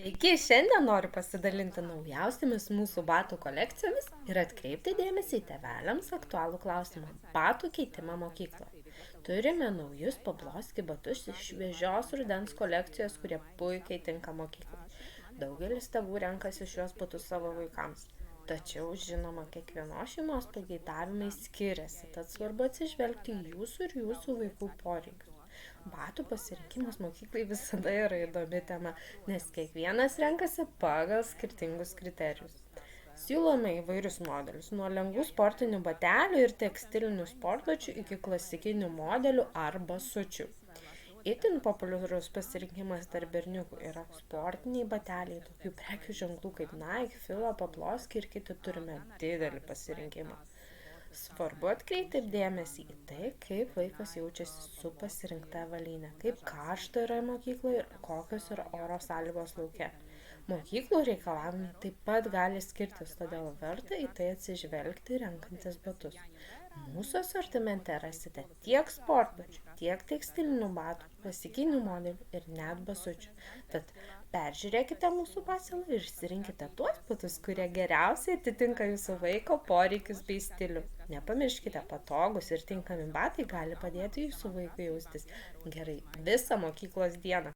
Sveiki, šiandien noriu pasidalinti naujausiamis mūsų batų kolekcijomis ir atkreipti dėmesį į tėveliams aktualų klausimą – batų keitimą mokykloje. Turime naujus Pabloski batus iš šviežios rudens kolekcijos, kurie puikiai tinka mokyklai. Daugelis tėvų renkasi šios batus savo vaikams. Tačiau, žinoma, kiekvienos šeimos pageidavimai skiriasi, tad svarbu atsižvelgti į jūsų ir jūsų vaikų poreikius. Batų pasirinkimas mokyklai visada yra įdomi tema, nes kiekvienas renkasi pagal skirtingus kriterijus. Siūlome įvairius modelius, nuo lengvų sportinių batelių ir tekstilinių sportbačių iki klasikinių modelių arba sučių. Itin populiarus pasirinkimas tarp berniukų yra sportiniai bateliai, tokių prekių ženklų kaip Nike, Fila, Pabloski ir kiti turime didelį pasirinkimą. Svarbu atkreipti dėmesį į tai, kaip vaikas jaučiasi su pasirinkta avalynė, kaip karšta yra mokykloje ir kokios yra oro sąlygos lauke. Mokyklų reikalavimai taip pat gali skirtis, todėl verta į tai atsižvelgti renkantis batus. Mūsų asortimente rasite tiek sportbačių, tiek tekstilinių batų, klasikinių modelių ir net basučių. Tad peržiūrėkite mūsų pasiūlą ir išsirinkite tuos batus, kurie geriausiai atitinka jūsų vaiko poreikius bei stilių. Nepamirškite, patogūs ir tinkami batai gali padėti jūsų vaikui jaustis gerai visą mokyklos dieną.